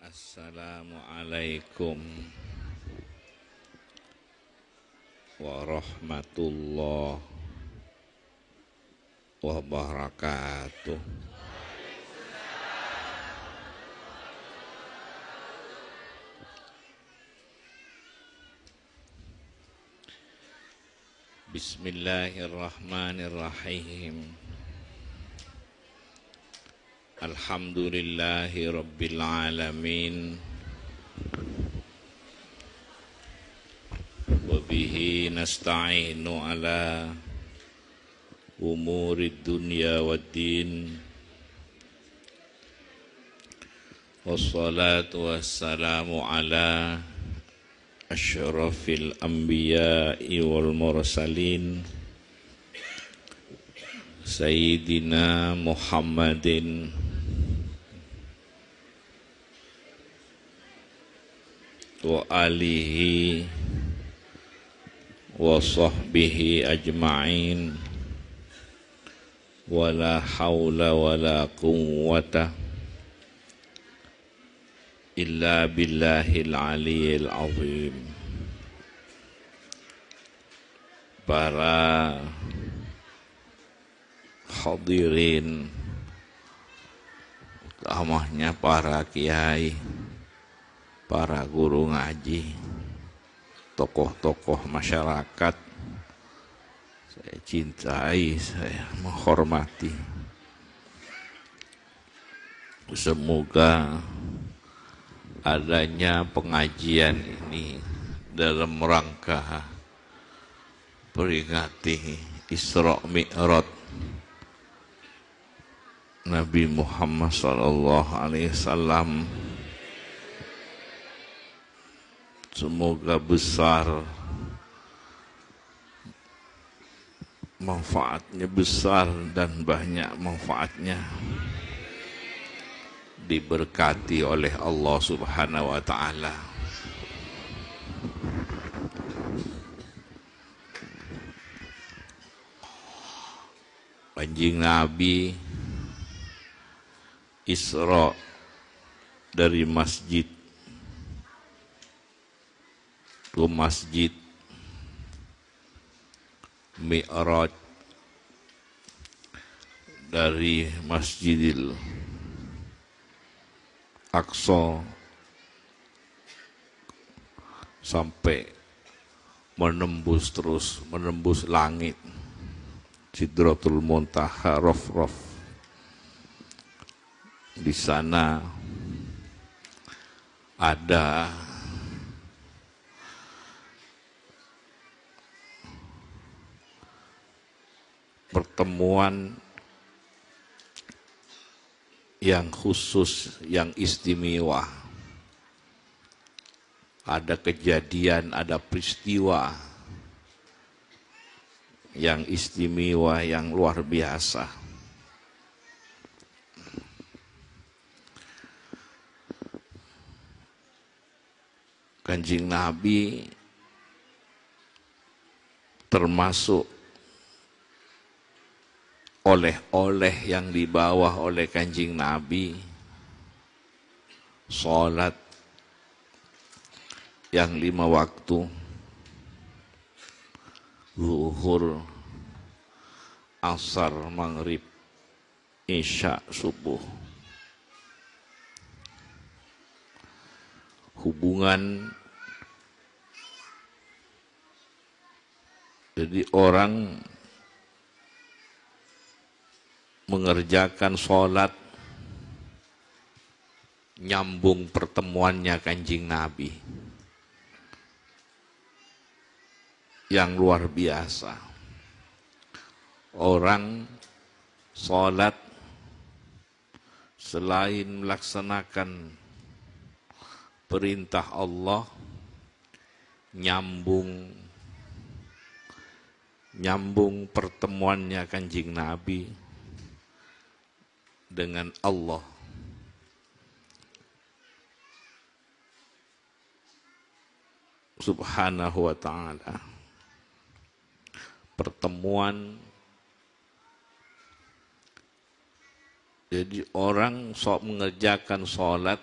Assalamualaikum warahmatullahi wabarakatuh. Bismillahirrahmanirrahim. Alhamdulillahi rabbil alamin. Wa bihi nasta'inu ala umurid dunya waddin. Wassalatu wassalamu ala asyrafil anbiya'i wal mursalin Sayyidina Muhammadin wa alihi wa sahbihi ajma'in wa la hawla wa la quwwata illa billahil aliyyil azim. Para hadirin, utamanya para kiai, para guru ngaji, tokoh-tokoh masyarakat, saya cintai, saya menghormati. Semoga adanya pengajian ini dalam rangka peringati Isra Mi'raj Nabi Muhammad SAW. Semoga besar manfaatnya, besar dan banyak manfaatnya, diberkati oleh Allah Subhanahu wa ta'ala. Kanjeng Nabi Isra dari masjid ke masjid, Mi'raj dari Masjidil Aqsa sampai menembus langit Sidratul Muntaha, Raf. Di sana ada pertemuan yang khusus, yang istimewa. Ada kejadian, ada peristiwa yang istimewa, yang luar biasa. Kanjeng Nabi termasuk oleh-oleh yang dibawa oleh Kanjeng Nabi, sholat yang 5 waktu, zuhur, asar, maghrib, isya, subuh. Hubungan, jadi orang mengerjakan sholat nyambung pertemuannya Kanjeng Nabi yang luar biasa. Orang sholat selain melaksanakan perintah Allah, nyambung pertemuannya Kanjeng Nabi dengan Allah. Subhanahu wa ta'ala. Pertemuan, jadi orang mengerjakan sholat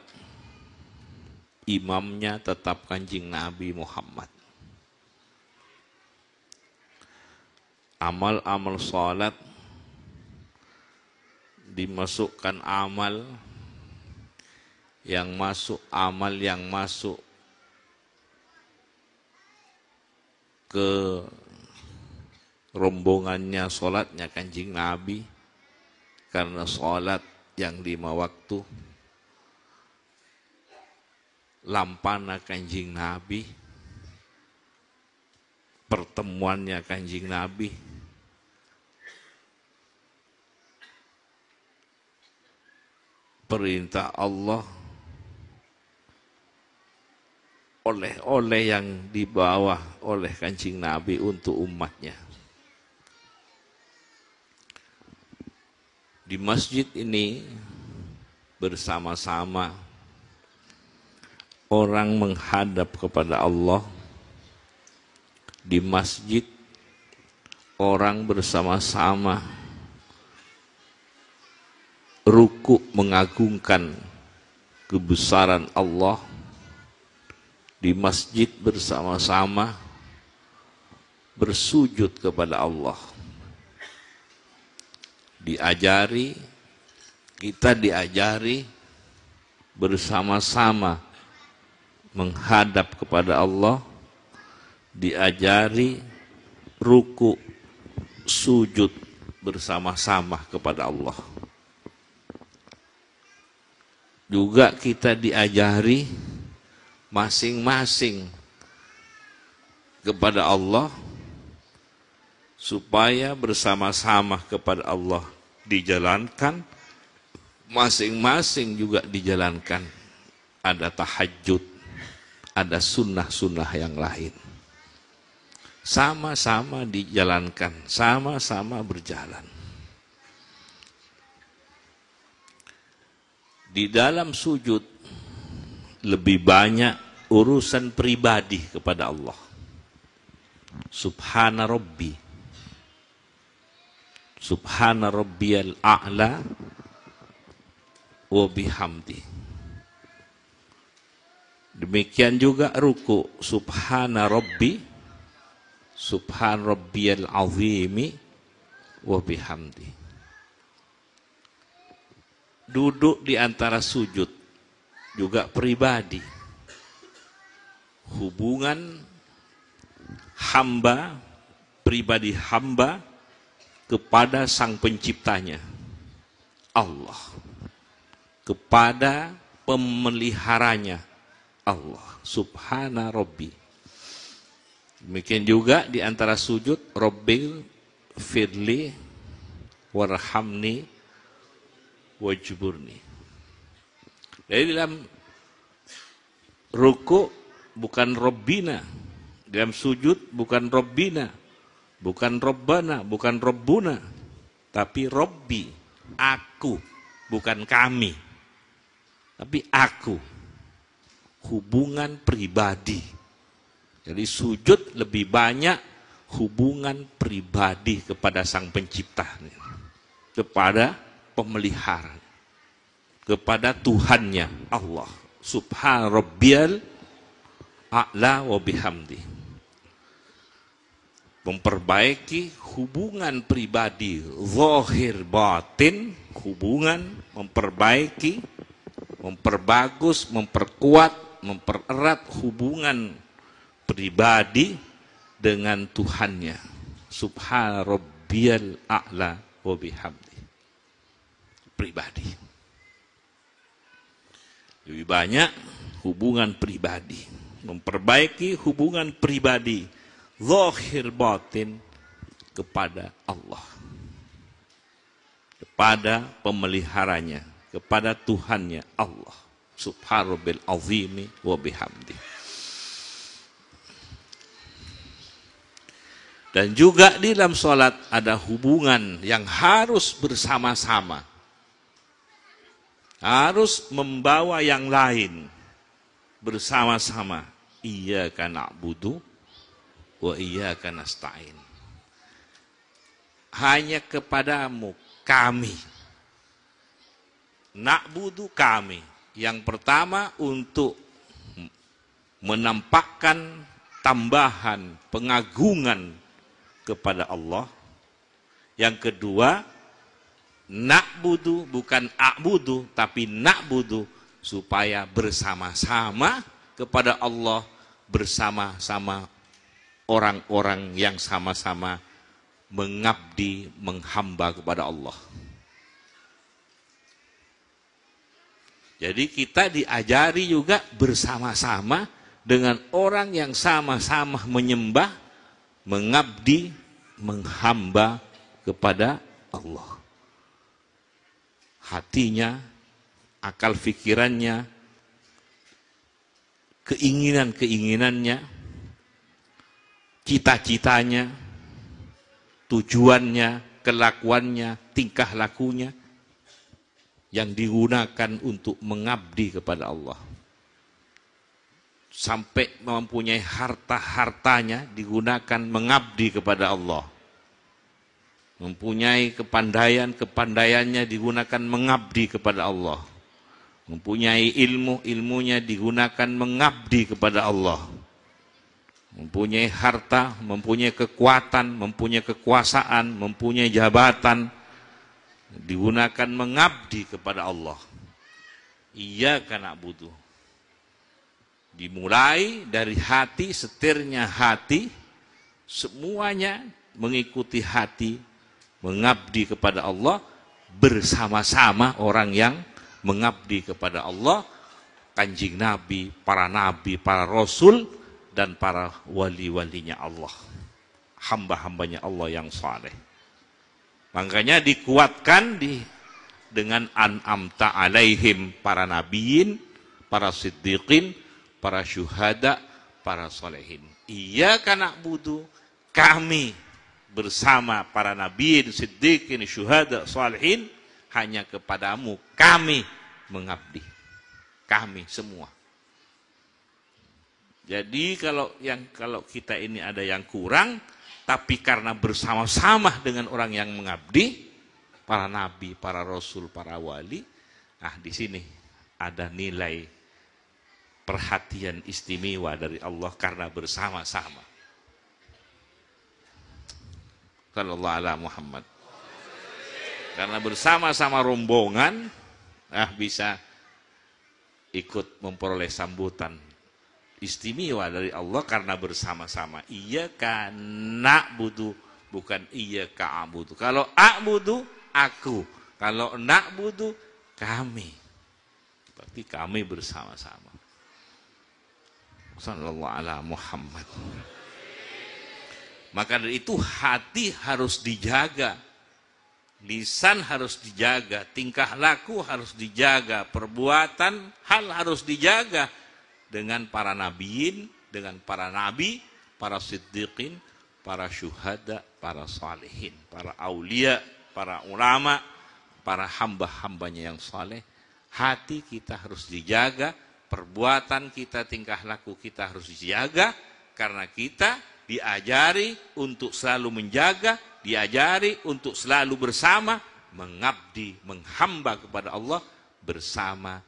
imamnya tetap Kanjeng Nabi Muhammad. Amal-amal salat dimasukkan amal yang masuk ke rombongannya salatnya Kanjeng Nabi, karena salat yang 5 waktu lampana Kanjeng Nabi, pertemuannya Kanjeng Nabi, perintah Allah, oleh-oleh yang dibawa oleh Kanjeng Nabi untuk umatnya. Di masjid ini bersama-sama orang menghadap kepada Allah. Di masjid orang bersama-sama ruku mengagungkan kebesaran Allah. Di masjid bersama-sama bersujud kepada Allah. Kita diajari bersama-sama menghadap kepada Allah, diajari ruku sujud bersama-sama kepada Allah. Juga kita diajari masing-masing kepada Allah, supaya bersama-sama kepada Allah dijalankan, masing-masing juga dijalankan. Ada tahajud, ada sunnah-sunnah yang lain. Sama-sama dijalankan, sama-sama berjalan. Di dalam sujud lebih banyak urusan pribadi kepada Allah. Subhana Rabbi, Subhana Rabbiyal A'la wa bihamdi. Demikian juga ruku, Subhana Rabbi, Subhana Rabbiyal Azimi wa bihamdi. Duduk di antara sujud juga pribadi. Hubungan hamba, pribadi hamba kepada Sang Penciptanya, Allah, kepada pemeliharanya, Allah, Subhana Rabbi. Demikian juga di antara sujud, Rabbil firli warhamni wajburni. Jadi dalam ruku bukan Rabbina, dalam sujud bukan Rabbina, bukan Rabbana, bukan Rabbuna, tapi Rabbi, aku, bukan kami, tapi aku. Hubungan pribadi. Jadi sujud lebih banyak hubungan pribadi kepada Sang Pencipta, kepada pemelihara, kepada Tuhannya Allah, Subhana Rabbiyal A'la wa bihamdi. Memperbaiki hubungan pribadi, zahir batin, hubungan memperbaiki, memperbagus, memperkuat, mempererat hubungan pribadi dengan Tuhannya. Subhana Rabbiyal A'la wa bihamdi. Pribadi. Lebih banyak hubungan pribadi. Memperbaiki hubungan pribadi, zahir batin, kepada Allah, kepada pemeliharanya, kepada Tuhannya Allah, Subhana Rabbil Azimi wa bihamdi. Dan juga di dalam sholat ada hubungan yang harus bersama-sama, harus membawa yang lain bersama-sama. Iyyaka na'budu wa iyyaka nasta'in. Hanya kepadamu kami. Na'budu kami. Yang pertama untuk menampakkan tambahan pengagungan kepada Allah. Yang kedua, na'budu bukan a'budu, tapi na'budu, supaya bersama-sama kepada Allah, bersama-sama orang-orang yang sama-sama mengabdi, menghamba kepada Allah. Jadi kita diajari juga bersama-sama dengan orang yang sama-sama menyembah, mengabdi, menghamba kepada Allah. Hatinya, akal fikirannya, keinginan-keinginannya, cita-citanya, tujuannya, kelakuannya, tingkah lakunya yang digunakan untuk mengabdi kepada Allah. Sampai mempunyai harta-hartanya digunakan mengabdi kepada Allah. Mempunyai kepandaiannya digunakan mengabdi kepada Allah. Mempunyai ilmunya digunakan mengabdi kepada Allah. Mempunyai harta, mempunyai kekuatan, mempunyai kekuasaan, mempunyai jabatan, digunakan mengabdi kepada Allah. Iyyaka na'budu. Dimulai dari hati, setirnya hati, semuanya mengikuti hati, mengabdi kepada Allah, bersama-sama orang yang mengabdi kepada Allah, Kanjeng Nabi, para rasul, dan para wali-walinya Allah, hamba-hambanya Allah yang saleh. Makanya dikuatkan dengan an'amta alaihim, para nabiin, para siddiqin, para syuhada, para solehin. Iyyaka na'budu, kami bersama para nabiin, siddiqin, syuhada, solehin, hanya kepadamu kami mengabdi. Kami semua. Jadi kalau kita ini ada yang kurang, tapi karena bersama-sama dengan orang yang mengabdi, para nabi, para rasul, para wali, di sini ada nilai perhatian istimewa dari Allah karena bersama-sama. Sallallahu alaihi Muhammad. Karena bersama-sama rombongan, bisa ikut memperoleh sambutan istimewa dari Allah karena bersama-sama. Iyyaka na'budu, bukan iyyaka a'budu. Kalau a'budu, aku. Kalau na'budu, kami. Berarti kami bersama-sama. Sallallahu alaihi Muhammad. Maka dari itu hati harus dijaga. Lisan harus dijaga, tingkah laku harus dijaga, perbuatan hal harus dijaga dengan para nabiin, dengan para nabi, para siddiqin, para syuhada, para salihin, para aulia, para ulama, para hamba-hambanya yang saleh. Hati kita harus dijaga, perbuatan kita, tingkah laku kita harus dijaga, karena kita diajari untuk selalu menjaga, diajari untuk selalu bersama, mengabdi, menghamba kepada Allah bersama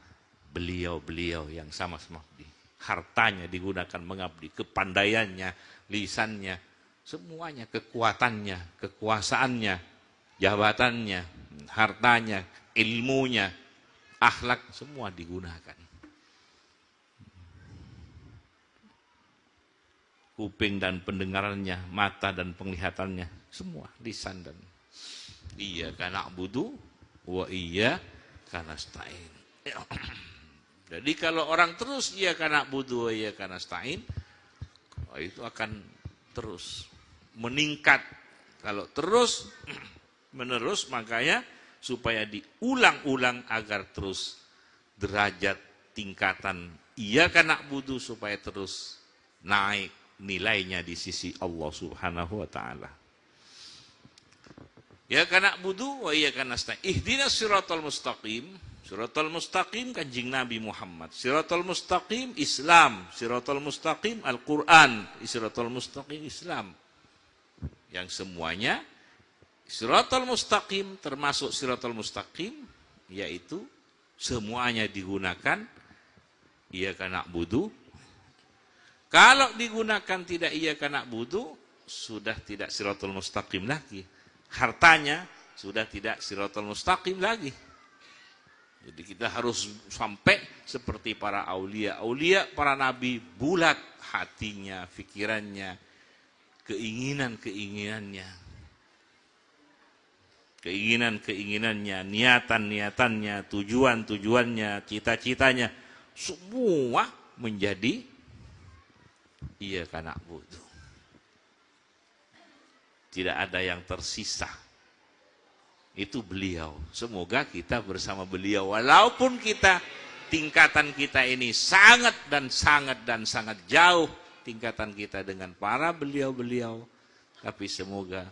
beliau-beliau yang sama-sama di hartanya digunakan mengabdi, kepandaiannya, lisannya, semuanya, kekuatannya, kekuasaannya, jabatannya, hartanya, ilmunya, akhlak, semua digunakan. Kuping dan pendengarannya, mata dan penglihatannya, semua, lisan dan iyyaka na'budu wa iyyaka nasta'in. Jadi kalau orang terus iyyaka na'budu wa iyyaka nasta'in, itu akan terus meningkat. Kalau terus menerus, makanya supaya diulang-ulang agar terus derajat tingkatan iyyaka na'budu supaya terus naik nilainya di sisi Allah Subhanahu wa taala. Ya kana budu wa ya kana nasta'in. Ihdinas siratal mustaqim. Siratal mustaqim Kanjeng Nabi Muhammad. Siratal mustaqim Islam, siratal mustaqim Al-Qur'an, siratal mustaqim Islam. Yang semuanya siratal mustaqim termasuk siratal mustaqim, yaitu semuanya digunakan ya kana budu, Kalau digunakan tidak iyyaka na'budu, sudah tidak siratal mustaqim lagi. Hartanya sudah tidak siratal mustaqim lagi. Jadi kita harus sampai seperti para aulia. Aulia, para nabi, bulat hatinya, pikirannya, keinginan-keinginannya. Keinginan-keinginannya, niatan-niatannya, tujuan-tujuannya, cita-citanya, semua menjadi iyyaka na'budu. Tidak ada yang tersisa. Itu beliau. Semoga kita bersama beliau. Walaupun kita, tingkatan kita ini sangat dan sangat jauh. Tingkatan kita dengan para beliau-beliau. Tapi semoga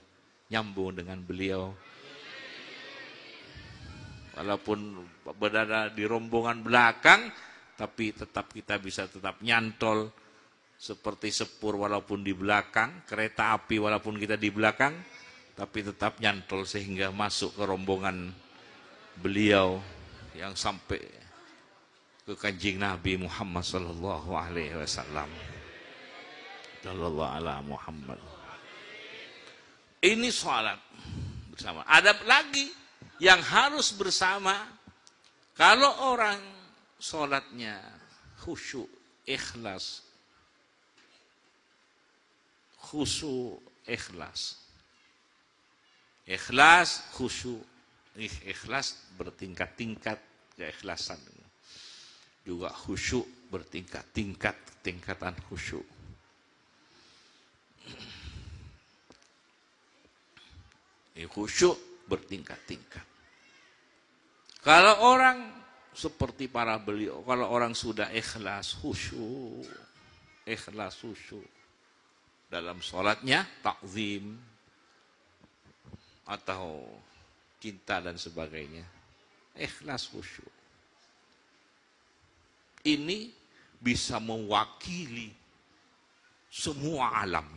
nyambung dengan beliau. Walaupun berada di rombongan belakang, tapi tetap kita bisa tetap nyantol. Seperti sepur walaupun di belakang, kereta api walaupun kita di belakang, tapi tetap nyantol sehingga masuk ke rombongan beliau yang sampai ke kanjeng Nabi Muhammad sallallahu alaihi wasallam. Sallallahu ala Muhammad. Ini salat bersama. Ada lagi yang harus bersama. Kalau orang salatnya khusyuk, ikhlas, ikhlas, khusyuk, ikhlas bertingkat-tingkat keikhlasan. Juga khusyuk bertingkat-tingkat, tingkatan khusyuk. Khusyuk bertingkat-tingkat. Kalau orang seperti para beliau, kalau orang sudah ikhlas, khusyuk, dalam sholatnya, takzim, atau cinta dan sebagainya. Ikhlas, khusyuk. Ini bisa mewakili semua alam.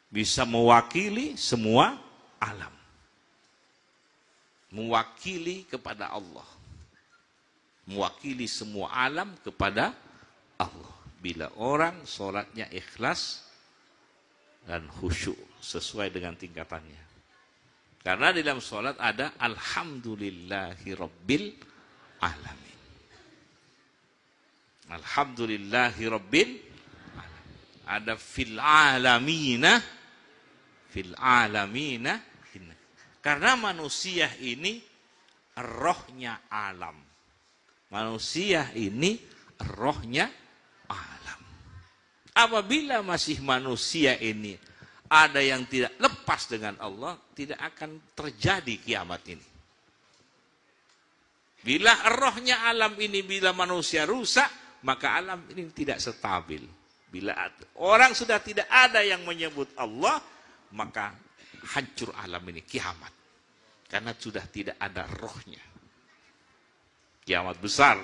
Bisa mewakili semua alam. Mewakili kepada Allah. Mewakili semua alam kepada Allah. Bila orang sholatnya ikhlas dan khusyuk sesuai dengan tingkatannya. Karena di dalam sholat ada Alhamdulillahi Rabbil Alamin. Alhamdulillahi Rabbil Alamin. Ada fil alamina. Karena manusia ini rohnya alam. Manusia ini rohnya alam. Apabila masih manusia ini ada yang tidak lepas dengan Allah, tidak akan terjadi kiamat ini. Bila rohnya alam ini, bila manusia rusak, maka alam ini tidak stabil. Bila orang sudah tidak ada yang menyebut Allah, maka hancur alam ini, kiamat. Karena sudah tidak ada rohnya. Kiamat besar.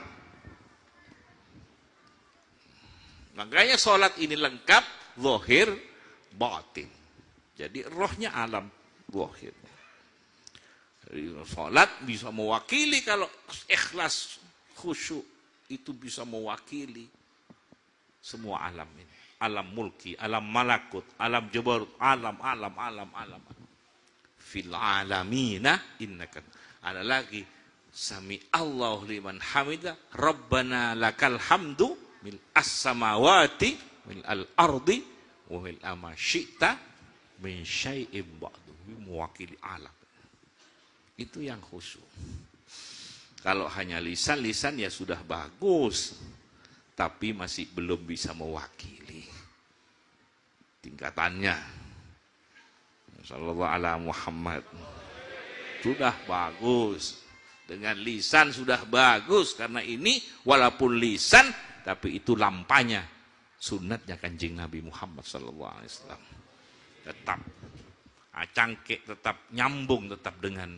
Makanya sholat ini lengkap, zahir, batin. Jadi rohnya alam, zahir. Jadi sholat bisa mewakili, kalau ikhlas, khusyuk, itu bisa mewakili semua alam ini. Alam mulki, alam malakut, alam jabarut, alam. Fil alamina innakan. Ada lagi, sami Allahu liman hamidah, Rabbana lakal hamdu, mil as-samawati mil al-ardi wa mil ama syi'ta min syai'im ba'du. Mewakili alam. Itu yang khusyuk. Kalau hanya lisan ya sudah bagus, tapi masih belum bisa mewakili tingkatannya. Sallallahu ala Muhammad. Sudah bagus. Dengan lisan sudah bagus. Karena ini walaupun lisan, tapi itu lampanya. Sunnatnya kanjeng Nabi Muhammad sallallahu alaihi wasallam. Tetap cangkek, tetap nyambung, tetap dengan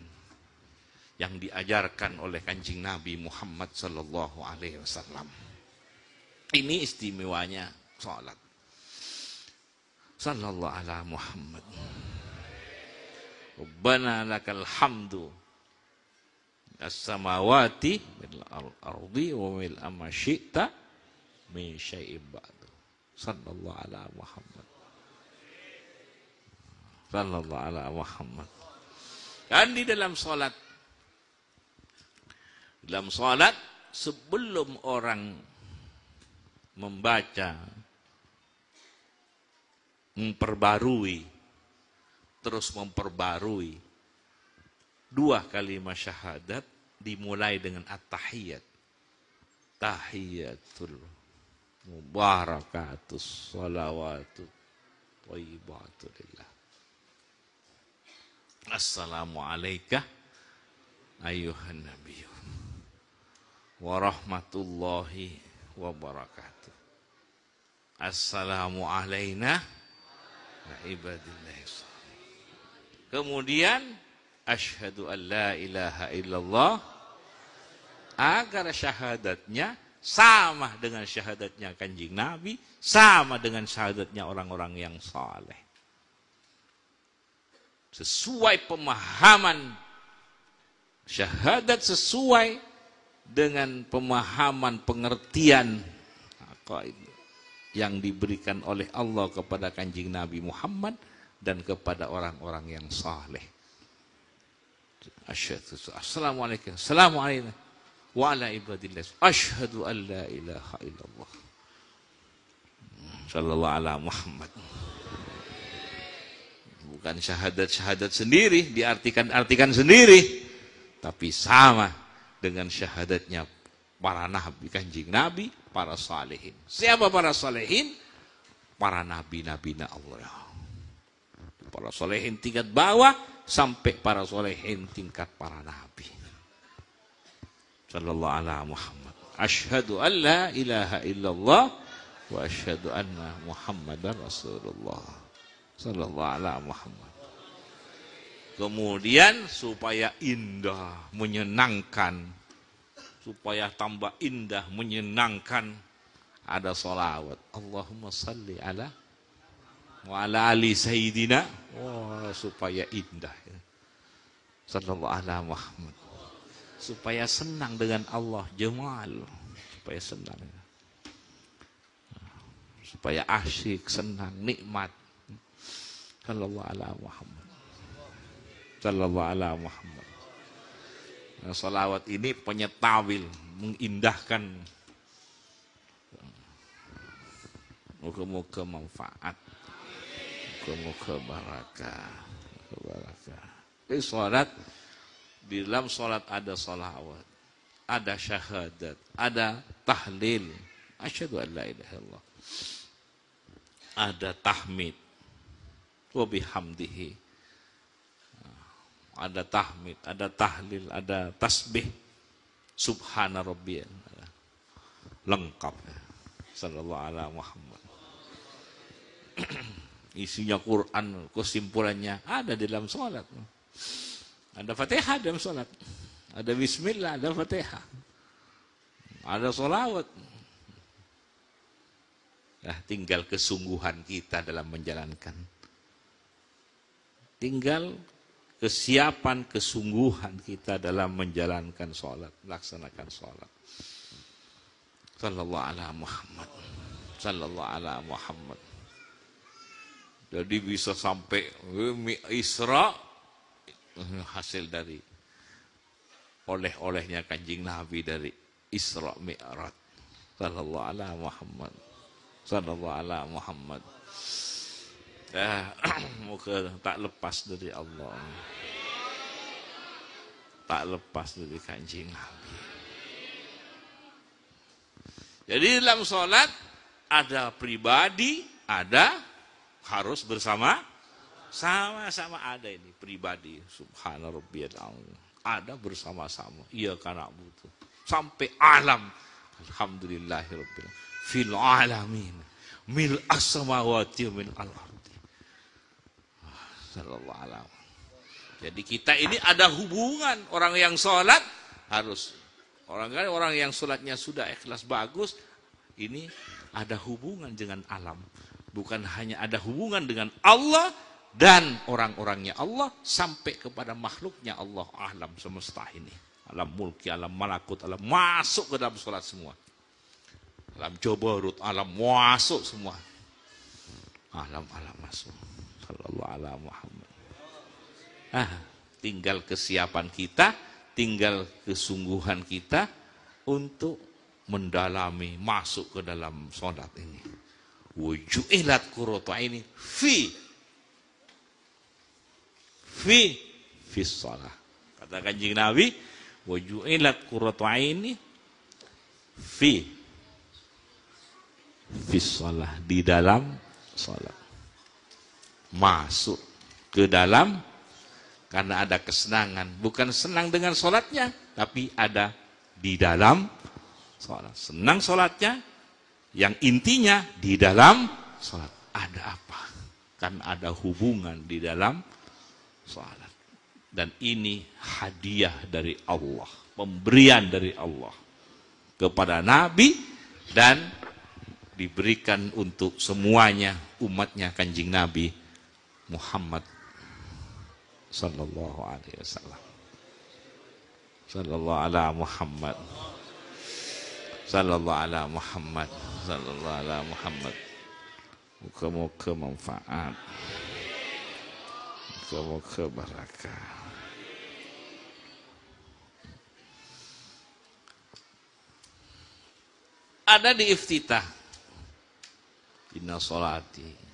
yang diajarkan oleh kanjeng Nabi Muhammad sallallahu alaihi wasallam. Ini istimewanya salat. Sallallahu ala Muhammad. Rabbana lakal hamdu as-samawati mil ardi wa mil amma syi'ta min syai'in ba'du. Sallallahu ala Muhammad. Sallallahu ala Muhammad. Dan di dalam salat, sebelum orang membaca, terus memperbarui 2 kalimat syahadat, dimulai dengan at-tahiyyat. Tahiyatul mubarakatus salawatut thayyibatu lillah. Assalamu alayka ayyuhan nabiyyu wa rahmatullahi wa barakatuh. Assalamu alayna wa ibadillahi shalihin. Kemudian asyhadu an la ilaha illallah, agar syahadatnya sama dengan syahadatnya Kanjeng Nabi, sama dengan syahadatnya orang-orang yang saleh. Sesuai pemahaman syahadat, sesuai dengan pemahaman pengertian yang diberikan oleh Allah kepada Kanjeng Nabi Muhammad dan kepada orang-orang yang saleh. Assalamualaikum. Assalamualaikum. Wa ala ibadillah. Asyhadu an la ilaha illallah. Sallallahu ala Muhammad. Bukan syahadat-syahadat sendiri, diartikan sendiri, tapi sama dengan syahadatnya para nabi, Kanjeng Nabi, para salihin. Siapa para salihin? Para nabi-nabi Allah. Para salihin tingkat bawah sampai para salihin tingkat para nabi. Sallallahu ala Muhammad. Asyhadu an la ilaha illallah wa asyhadu anna Muhammadar Rasulullah. Sallallahu ala Muhammad. Kemudian supaya indah, menyenangkan, supaya tambah indah, menyenangkan, ada sholawat. Allahumma salli ala wa ala ali sayyidina. Supaya indah. Sallallahu ala Muhammad. Supaya senang dengan Allah, jamal. Supaya senang. Supaya asyik, senang, nikmat. Sallallahu ala Muhammad. Sallallahu ala Muhammad. Nah, salawat ini penyetawil, mengindahkan. Moga-moga manfaat. Moga-moga barakah. Ini salat, di dalam salat ada salawat, ada syahadat, ada tahlil. Asyhadu an la ilaha illallah. Ada tahmid. Wa bihamdihi. Ada tahmid, ada tahlil, ada tasbih. Subhana rabbiyal. Lengkap. Sallallahu ala Muhammad. Isinya Quran, kesimpulannya ada di dalam salat. Ada Fatihah dalam salat. Ada bismillah, ada Fatihah. Ada sholawat. Nah, tinggal kesungguhan kita dalam menjalankan. Tinggal kesiapan, kesungguhan kita dalam menjalankan sholat, melaksanakan sholat. Sallallahu ala Muhammad. Sallallahu ala Muhammad. Jadi bisa sampai Isra, hasil dari oleh-olehnya Kanjeng Nabi dari Isra Mi'raj. Sallallahu ala Muhammad. Sallallahu ala Muhammad. Moga tak lepas dari Allah, tak lepas dari Kanjeng Nabi. Jadi dalam sholat ada pribadi, ada harus bersama, sama-sama ada ini pribadi. Subhana rabbiyal a'la. Ada bersama-sama. Iya karena butuh sampai alam. Alhamdulillahirabbil fil alamin mil as-samawati min al-ardh. Sallallahu alaihi. Jadi kita ini ada hubungan. Orang yang sholat harus, orang yang sholatnya sudah ikhlas bagus, ini ada hubungan dengan alam. Bukan hanya ada hubungan dengan Allah dan orang-orangnya Allah, sampai kepada makhluknya Allah, alam semesta ini. Alam mulki, alam malakut, alam masuk ke dalam sholat semua. Alam Jabarut, alam masuk semua. Alam-alam masuk. Sallallahu alaihi Muhammad. Tinggal kesiapan kita, tinggal kesungguhan kita untuk mendalami, masuk ke dalam sholat ini. Wuju'ilat qurratu aini fi shalah. Kata Kanjeng Nabi, wuju'ilat qurratu aini fi shalah, di dalam sholat. Masuk ke dalam karena ada kesenangan, bukan senang dengan sholatnya, tapi ada di dalam sholat. Senang sholatnya, yang intinya di dalam sholat. Ada apa? Kan ada hubungan di dalam sholat. Dan ini hadiah dari Allah, pemberian dari Allah kepada Nabi, dan diberikan untuk semuanya umatnya Kanjeng Nabi Muhammad sallallahu alaihi wasallam. Sallallahu ala Muhammad. Sallallahu ala Muhammad. Sallallahu ala Muhammad. Muka-muka manfaat. Muka-muka barakah. Ada di iftitah. Inna sholati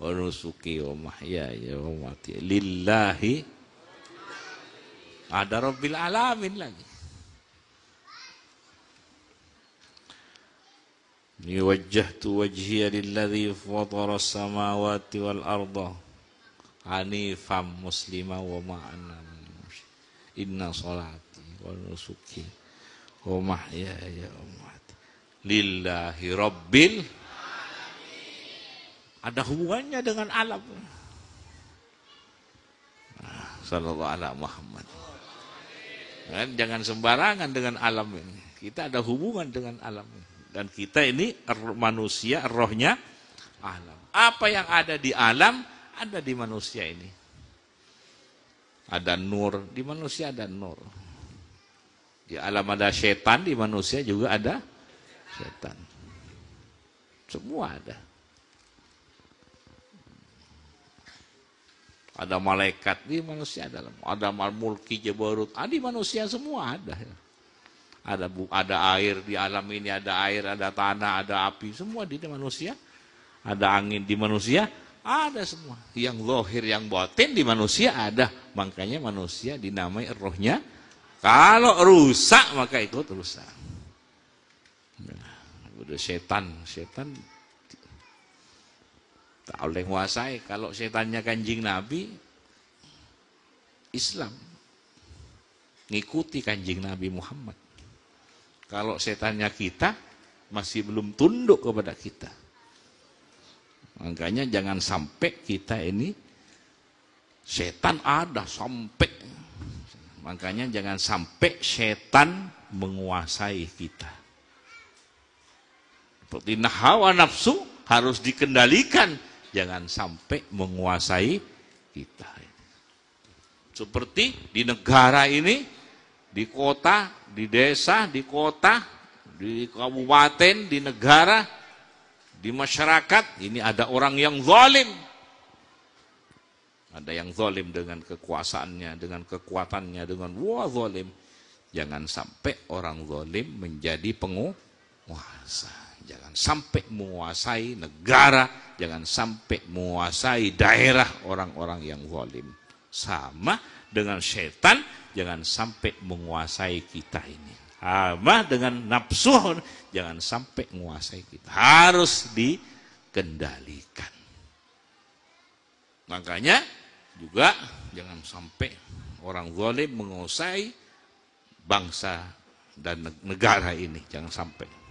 wa nusuki wa mahyaya wa mamati lillahi. Ada Rabbil Alamin lagi. Ni wajjahtu wajhiya lilladzi fatara as-samawati wal arda hanifan muslima wa ma'ana. Inna sholati wa nusuki wa mahyaya wa mamati lillahi Rabbil. Ada hubungannya dengan alam. Sallallahu alaihi Muhammad. Kan, jangan sembarangan dengan alam ini. Kita ada hubungan dengan alam ini. Dan kita ini manusia, rohnya alam. Apa yang ada di alam, ada di manusia ini. Ada nur, di manusia ada nur. Di alam ada setan, di manusia juga ada setan. Semua ada. Ada malaikat di manusia dalam, ada mulki jabarut, di manusia semua ada. Ada air di alam ini, ada air, ada tanah, ada api, semua di manusia. Ada angin di manusia, ada semua. Yang zahir, yang batin di manusia ada. Makanya manusia dinamai rohnya. Kalau rusak maka ikut rusak. Udah setan tak boleh menguasai. Kalau setannya Kanjeng Nabi, Islam ngikuti Kanjeng Nabi Muhammad. Kalau setannya kita, masih belum tunduk kepada kita. Makanya jangan sampai kita ini setan ada sampai. Makanya jangan sampai setan menguasai kita. Seperti hawa nafsu harus dikendalikan, jangan sampai menguasai kita. Seperti di negara ini, di kota, di desa, di kota, di kabupaten, di negara, di masyarakat, ini ada orang yang zalim. Ada yang zalim dengan kekuasaannya, dengan kekuatannya, dengan zalim. Jangan sampai orang zalim menjadi penguasa. Jangan sampai menguasai negara, jangan sampai menguasai daerah orang-orang yang zalim. Sama dengan setan, jangan sampai menguasai kita ini. Sama dengan nafsu, jangan sampai menguasai kita. Harus dikendalikan. Makanya juga jangan sampai orang zalim menguasai bangsa dan negara ini. Jangan sampai.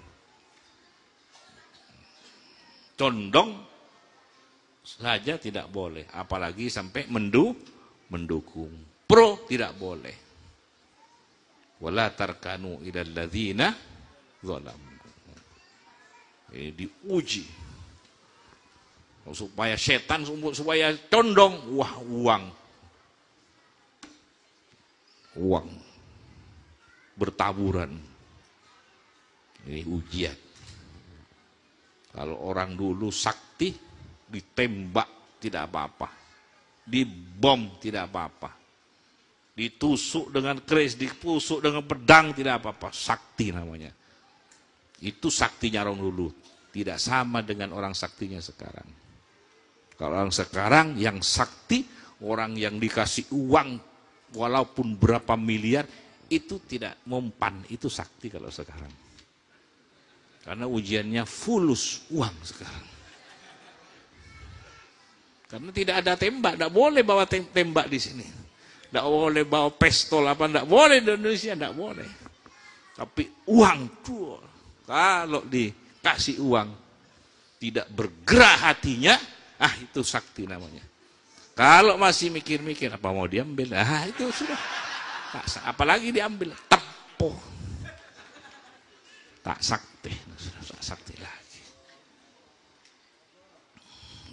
Condong saja tidak boleh, apalagi sampai mendukung. Pro tidak boleh. Wala tarkanu ilal ladzina zalamu. Diuji supaya setan, supaya condong, uang bertaburan, Ini ujian. Kalau orang dulu sakti, ditembak tidak apa-apa, dibom tidak apa-apa, ditusuk dengan keris, ditusuk dengan pedang tidak apa-apa, sakti namanya. Itu saktinya orang dulu. Tidak sama dengan orang saktinya sekarang. Kalau orang sekarang yang sakti, orang yang dikasih uang walaupun berapa miliar, itu tidak mempan, itu sakti kalau sekarang. Karena ujiannya fulus uang sekarang. Karena tidak ada tembak, tidak boleh bawa tembak di sini. Tidak boleh bawa pistol apa, tidak boleh di Indonesia, tidak boleh. Tapi uang tuh, kalau dikasih uang, tidak bergerak hatinya, itu sakti namanya. Kalau masih mikir-mikir, apa mau diambil? Itu sudah. Apalagi diambil, tepuh. Tak sakti, sudah tak sakti lagi.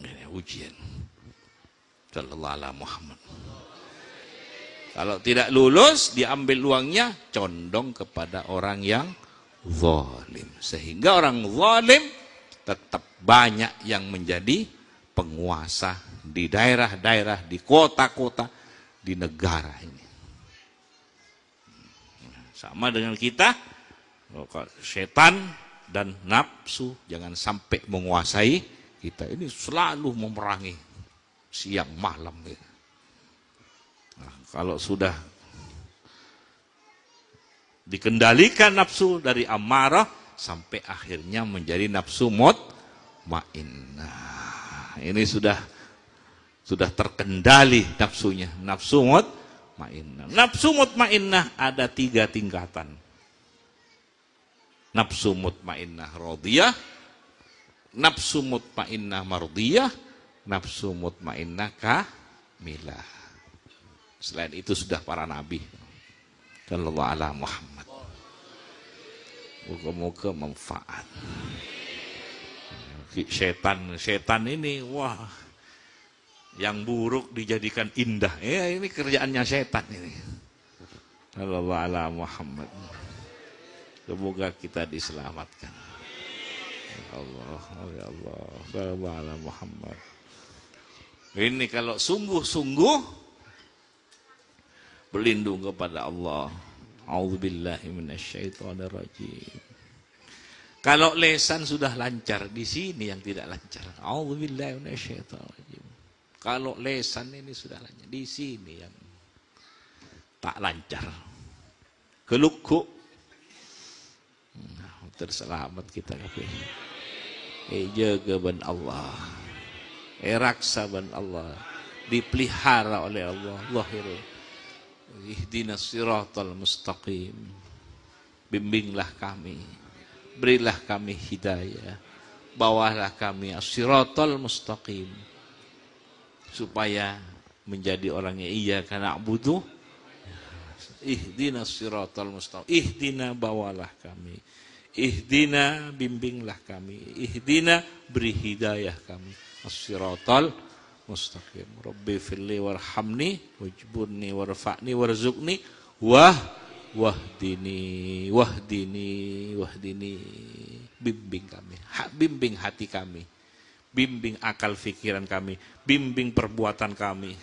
Ini ujian. Sallallahu alaihi Muhammad. Kalau tidak lulus, diambil uangnya, condong kepada orang yang zalim. Sehingga orang zalim tetap banyak yang menjadi penguasa di daerah-daerah, di kota-kota, di negara ini. Sama dengan kita, setan dan nafsu jangan sampai menguasai kita. Ini selalu memerangi siang malam. Nah, kalau sudah dikendalikan nafsu dari amarah sampai akhirnya menjadi nafsu mutmainnah. Ini sudah terkendali nafsunya, nafsu mutmainnah. Nafsu mutmainnah ada 3 tingkatan. Nafsu mutmainnah radhiyah, nafsu mutmainnah mardhiyah, nafsu mutmainnah kamilah. Selain itu sudah para nabi. Sallallahu alaihi Muhammad. Moga-moga manfaat. Setan ini, wah, yang buruk dijadikan indah. Ini kerjaannya setan ini. Sallallahu alaihi Muhammad. Semoga kita diselamatkan. Ya Allah, ya Allah. Sallallahu alaihi Muhammad. Ini kalau sungguh-sungguh berlindung kepada Allah. A'udzubillahi minasyaitonirrajim. Kalau lesan sudah lancar, di sini yang tidak lancar. A'udzubillahi minasyaitonirrajim. Kalau lesan ini sudah lancar, di sini yang tak lancar. Kelukuk. Terselamat kita kabeh. Jaga ban Allah. Raksa ban Allah. Dipelihara oleh Allah. Zahiru. Ihdinas siratal mustaqim. Bimbinglah kami. Berilah kami hidayah. Bawalah kami as-siratal mustaqim. Supaya menjadi orang yang iyyaka na'budu. Ihdinas siratal mustaqim. Ihdina, bawalah kami. Ihdina, bimbinglah kami. Ihdina, beri hidayah kami. As-siratal mustaqim. Rabbi firli warhamni wajburni warfa'ni warzuqni wahdini. Bimbing kami. Bimbing hati kami. Bimbing akal fikiran kami. Bimbing perbuatan kami.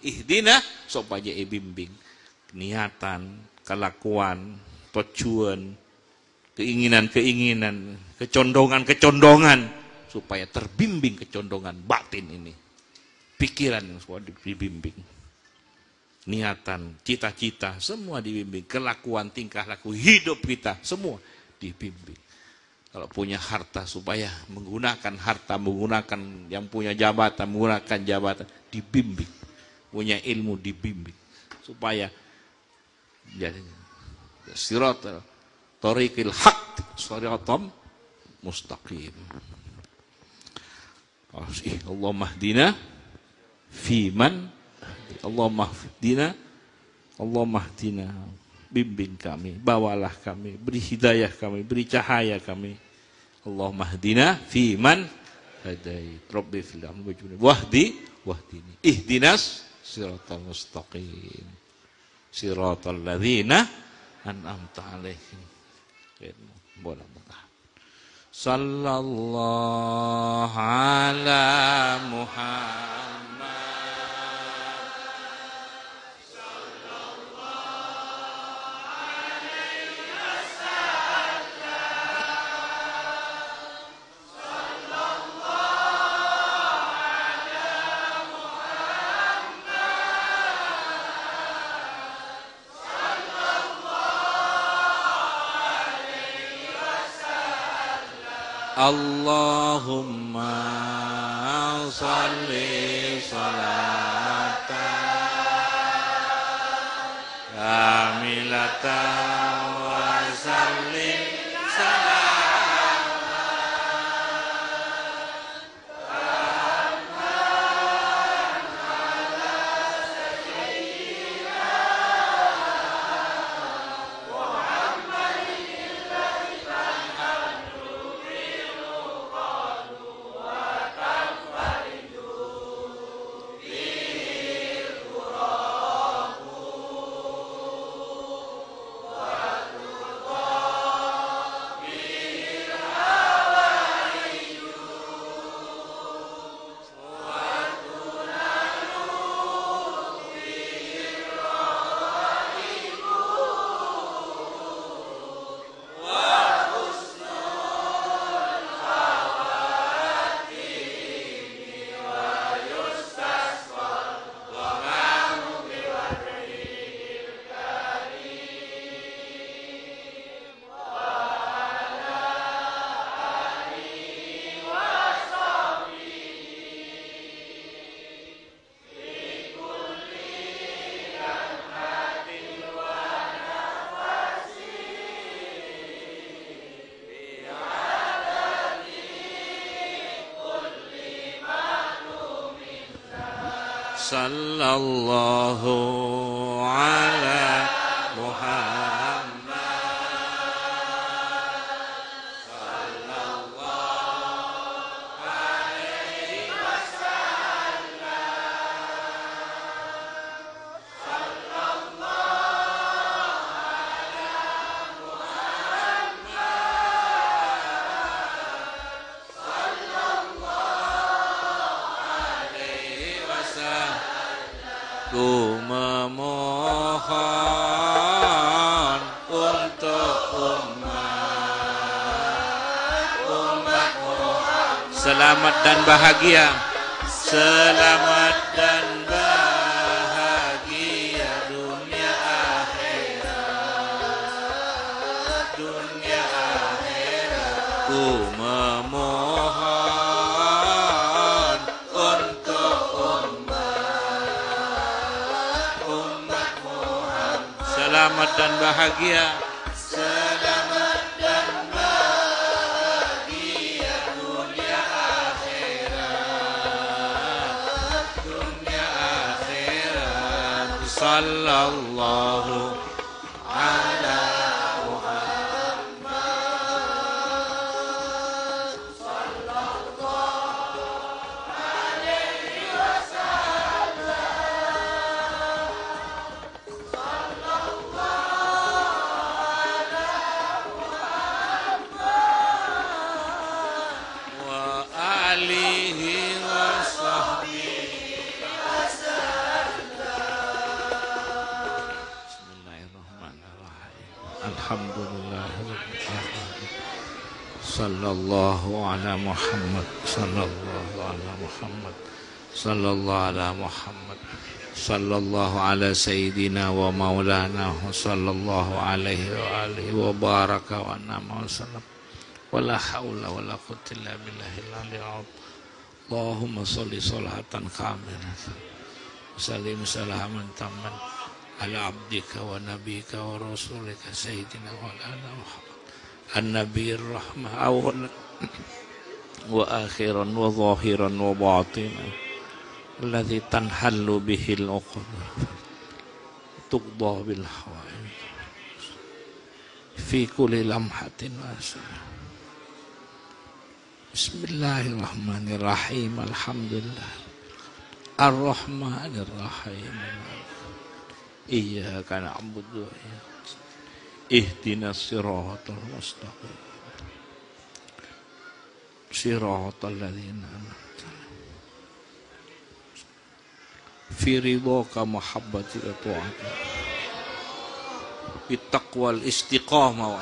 Ihdina, supaya bimbing. Niatan, kelakuan, tujuan, keinginan-keinginan, kecondongan-kecondongan, supaya terbimbing kecondongan batin ini. Pikiran yang semua dibimbing. Niatan, cita-cita, semua dibimbing. Kelakuan, tingkah laku, hidup kita, semua dibimbing. Kalau punya harta, supaya menggunakan harta, menggunakan yang punya jabatan, menggunakan jabatan, dibimbing. Punya ilmu, dibimbing. Supaya jadi siratal tariqil haq, siratal mustaqim. Allahumma hdina fiman, Allahumma hdina, bimbing kami, bawalah kami, beri hidayah kami, beri cahaya kami. Allahumma hdina fiman hadait, rabbi fil amri wahdini, ihdinas siratal mustaqim, siratal ladzina an'amta alaihim Mudah-mudahan. Sallallahu ala Muhammad. Allahumma salli salatan kamilatan wa sallim sallallahu ala Muhammad sallallahu alaihi wasallam sallallahu ala Muhammad sallallahu alaihi wasallam. Ku memohon untuk umat selamat dan bahagia, selamat dan bahagia dunia akhirat, dunia akhirat. Ku memohon untuk selamat dan bahagia, selamat dan bahagia dunia akhirat, dunia akhirat. Sallallahu ala Muhammad sallallahu alaihi wasallam. Alihi wa sahbihi Bismillahirrahmanirrahim. Alhamdulillahirrahmanirrahim. Sallallahu ala Muhammad sallallahu ala Muhammad sallallahu ala Muhammad sallallahu ala sayyidina wa maulana sallallahu alaihi wa alihi wa baraka wa nama wa sallam. Wala haula wala quwwata illa billahil aliyyil azim. Allahumma sholli sholatan kamilatan wa sallim salaman tamman ala abdika wa nabiyyika wa rasulika sayyidina wa ala Muhammad an-nabiyir rahmah awwalan wa akhiran wa zahiran wa batinan alladhi tanhallu bihil uqud tuqda bil hawaij fi kulli lamhatin wa asr. Bismillahirrahmanirrahim. Alhamdulillah Ar-Rahmanirrahim. Iyyaka na'budu wa iyyaka ihdinas siratal mustaqim siratal ladzina an'amta fi ridhaka mahabbatika ta'atika bittaqwal istiqamah wa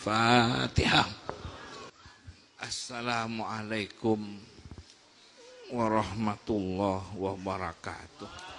Fatihah. Assalamualaikum warahmatullahi wabarakatuh.